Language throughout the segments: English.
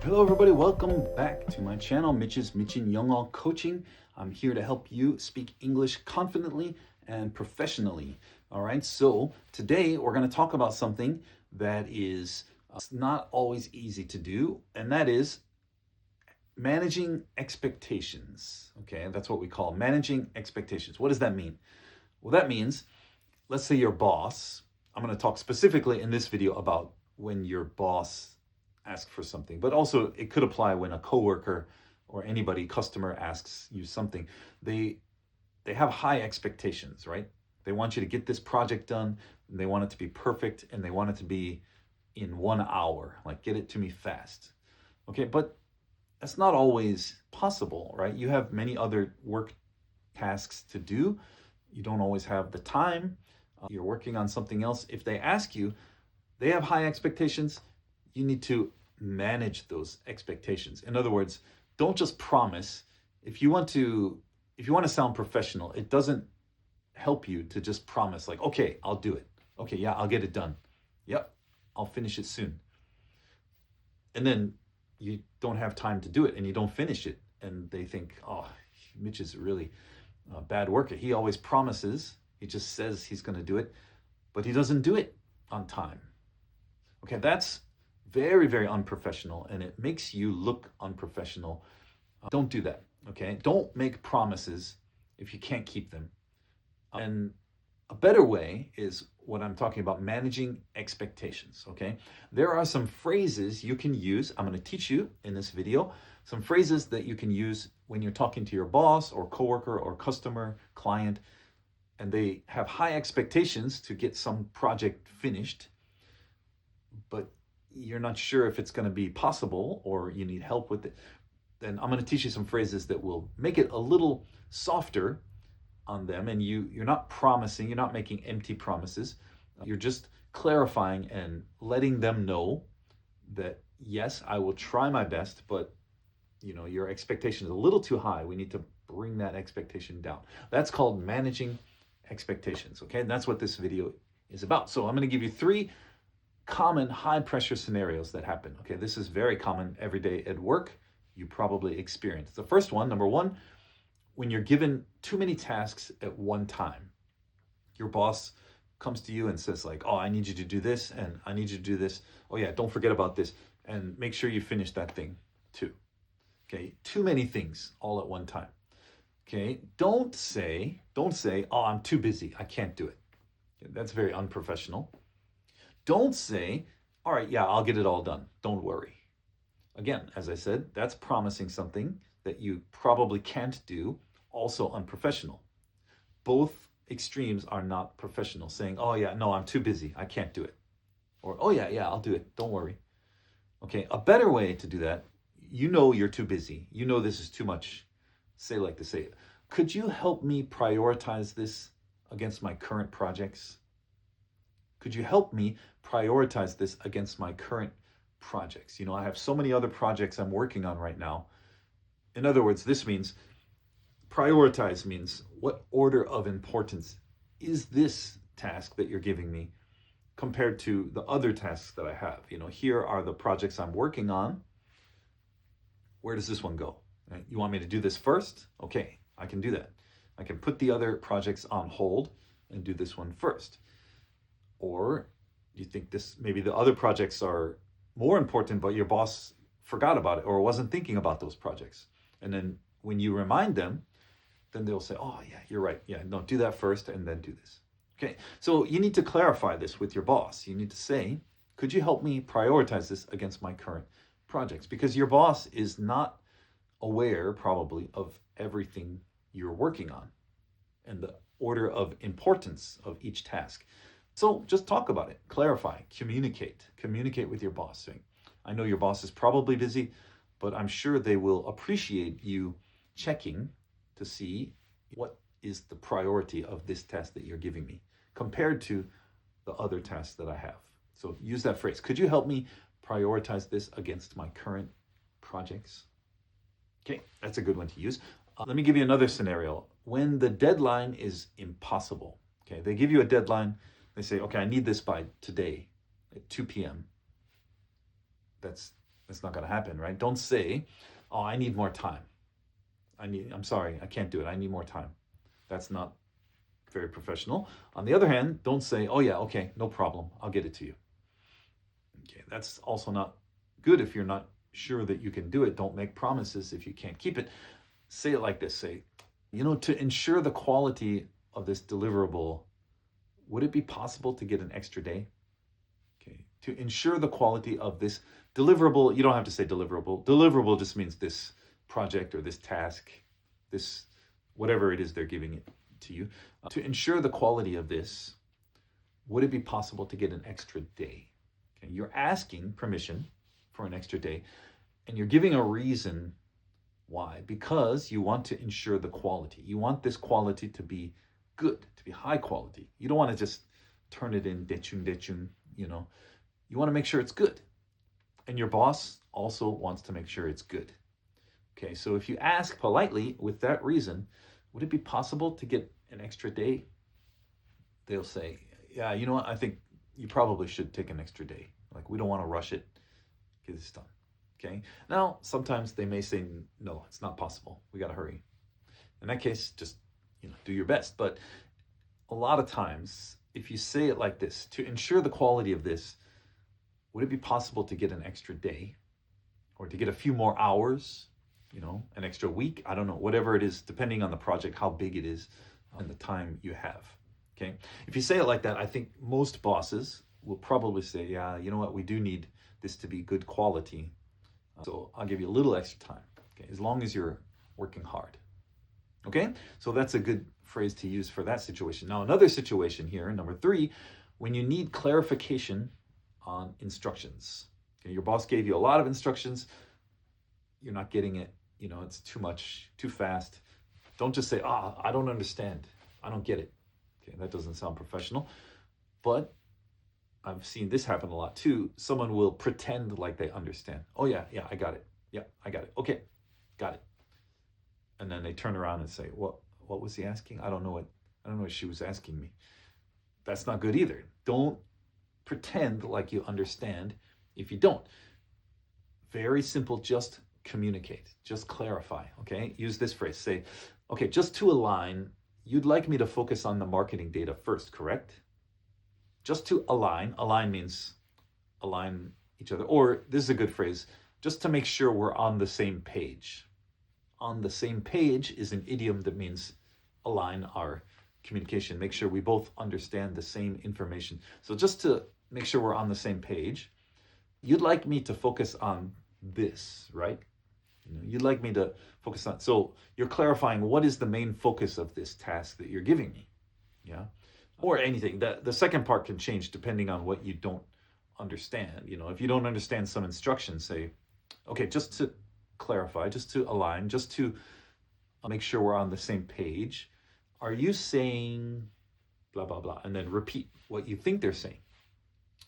Hello everybody, welcome back to my channel, Mitch's Michin Youngall Coaching. I'm here to help you speak English confidently and professionally. All right, so today we're going to talk about something that is not always easy to do, and that is managing expectations. Okay, that's what we call managing expectations. What does that mean? Well, that means, let's say your boss, I'm going to talk specifically in this video about when your boss ask for something, but also it could apply when a coworker or anybody, customer asks you something. They have high expectations, right? They want you to get this project done, and they want it to be perfect, and they want it to be in 1 hour, like get it to me fast. Okay, but that's not always possible, right? You have many other work tasks to do. You don't always have the time. You're working on something else. If they ask you, they have high expectations. You need to manage those expectations. In other words, don't just promise. If you want to sound professional, it doesn't help you to just promise like, okay, I'll do it. Okay, yeah, I'll get it done. Yep, I'll finish it soon. And then you don't have time to do it and you don't finish it. And they think, oh, Mitch is really a bad worker. He always promises. He just says he's going to do it, but he doesn't do it on time. Okay, that's very, very unprofessional, and it makes you look unprofessional. Don't do that, okay? Don't make promises if you can't keep them. And a better way is what I'm talking about, managing expectations, okay? There are some phrases you can use. I'm going to teach you in this video some phrases that you can use when you're talking to your boss or coworker or customer, client, and they have high expectations to get some project finished, but you're not sure if it's going to be possible or you need help with it. Then I'm going to teach you some phrases that will make it a little softer on them, and you're not promising, you're not making empty promises. You're just clarifying and letting them know that yes, I will try my best, but your expectation is a little too high. We need to bring that expectation down. That's called managing expectations, okay? And that's what this video is about. So I'm going to give you 3 common high pressure scenarios that happen. Okay, this is very common every day at work. You probably experience. The first one, number 1, when you're given too many tasks at one time. Your boss comes to you and says like, oh, I need you to do this and I need you to do this. Oh yeah, don't forget about this and make sure you finish that thing too. Okay, too many things all at one time. Okay, don't say, oh, I'm too busy, I can't do it. Okay, that's very unprofessional. Don't say, all right, yeah, I'll get it all done. Don't worry. Again, as I said, that's promising something that you probably can't do, also unprofessional. Both extremes are not professional, saying, oh yeah, no, I'm too busy, I can't do it. Or, oh yeah, I'll do it, don't worry. Okay, a better way to do that, you're too busy. This is too much. Say like this, say, could you help me prioritize this against my current projects? Could you help me prioritize this against my current projects? I have so many other projects I'm working on right now. In other words, this means prioritize means what order of importance is this task that you're giving me compared to the other tasks that I have? Here are the projects I'm working on. Where does this one go? Right? You want me to do this first? Okay, I can do that. I can put the other projects on hold and do this one first. Or you think maybe the other projects are more important, but your boss forgot about it or wasn't thinking about those projects. And then when you remind them, then they'll say, oh yeah, you're right. Yeah, no, do that first and then do this. Okay, so you need to clarify this with your boss. You need to say, could you help me prioritize this against my current projects? Because your boss is not aware probably of everything you're working on and the order of importance of each task. So just talk about it, clarify, communicate with your boss. Saying, I know your boss is probably busy, but I'm sure they will appreciate you checking to see what is the priority of this task that you're giving me compared to the other tasks that I have. So use that phrase. Could you help me prioritize this against my current projects? Okay, that's a good one to use. Let me give you another scenario. When the deadline is impossible, okay, they give you a deadline. They say, okay, I need this by today at 2 p.m. That's That's not going to happen, right? Don't say, oh, I need more time. I'm sorry, I can't do it. I need more time. That's not very professional. On the other hand, don't say, oh yeah, okay, no problem. I'll get it to you. Okay, that's also not good if you're not sure that you can do it. Don't make promises if you can't keep it. Say it like this. Say, to ensure the quality of this deliverable, would it be possible to get an extra day? Okay, to ensure the quality of this deliverable, you don't have to say deliverable. Deliverable just means this project or this task, this whatever it is they're giving it to you. To ensure the quality of this, would it be possible to get an extra day? Okay, you're asking permission for an extra day, and you're giving a reason why. Because you want to ensure the quality. You want this quality to be good, to be high quality. You don't want to just turn it in 대충, You want to make sure it's good. And your boss also wants to make sure it's good. Okay, so if you ask politely with that reason, would it be possible to get an extra day? They'll say, yeah, you know what? I think you probably should take an extra day. Like, we don't want to rush it. Get this done. Okay. Now, sometimes they may say, no, it's not possible. We got to hurry. In that case, just, do your best. But a lot of times, if you say it like this, to ensure the quality of this, would it be possible to get an extra day or to get a few more hours, an extra week? I don't know, whatever it is, depending on the project, how big it is and the time you have. Okay. If you say it like that, I think most bosses will probably say, yeah, you know what? We do need this to be good quality. So I'll give you a little extra time, okay, as long as you're working hard. Okay, so that's a good phrase to use for that situation. Now, another situation here, number 3, when you need clarification on instructions. Okay, your boss gave you a lot of instructions. You're not getting it. It's too much, too fast. Don't just say, I don't understand. I don't get it. Okay, that doesn't sound professional. But I've seen this happen a lot too. Someone will pretend like they understand. Oh yeah, I got it. Yeah, I got it. Okay, got it. And then they turn around and say, what was he asking? I don't know what she was asking me. That's not good either. Don't pretend like you understand if you don't. Very simple, just communicate, just clarify, okay? Use this phrase, say, okay, just to align, you'd like me to focus on the marketing data first, correct? Just to align means align each other. Or this is a good phrase, just to make sure we're on the same page. On the same page is an idiom that means align our communication, make sure we both understand the same information. So just to make sure we're on the same page, you'd like me to focus on this, right? You'd like me to focus on, so you're clarifying what is the main focus of this task that you're giving me, yeah? Or anything. The second part can change depending on what you don't understand. If you don't understand some instructions, say, okay, just to clarify, just to align, just to make sure we're on the same page, are you saying blah, blah, blah? And then repeat what you think they're saying.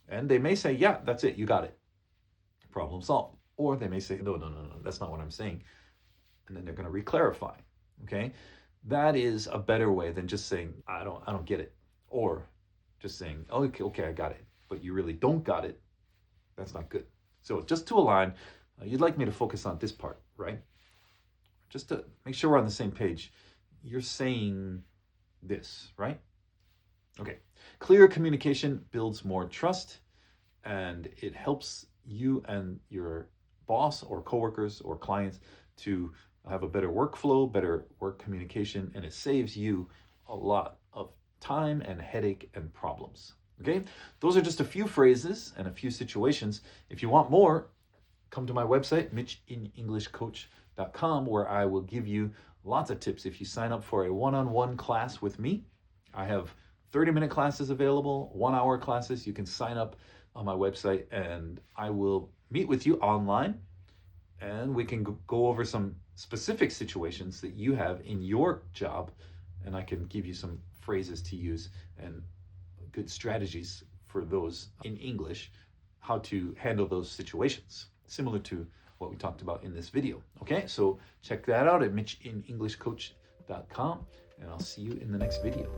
And they may say, yeah, that's it, you got it. Problem solved. Or they may say, no, that's not what I'm saying. And then they're going to re-clarify, okay? That is a better way than just saying, I don't get it. Or just saying, oh, okay, I got it, but you really don't got it. That's not good. So just to align, you'd like me to focus on this part, right? Just to make sure we're on the same page. You're saying this, right? Okay. Clear communication builds more trust, and it helps you and your boss or coworkers or clients to have a better workflow, better work communication, and it saves you a lot of time and headache and problems. Okay, those are just a few phrases and a few situations. If you want more, come to my website, mitchinenglishcoach.com, where I will give you lots of tips. If you sign up for a one-on-one class with me, I have 30-minute classes available, 1-hour classes. You can sign up on my website and I will meet with you online and we can go over some specific situations that you have in your job, and I can give you some phrases to use and good strategies for those in English, how to handle those situations, similar to what we talked about in this video. Okay, so check that out at mitchinenglishcoach.com, and I'll see you in the next video.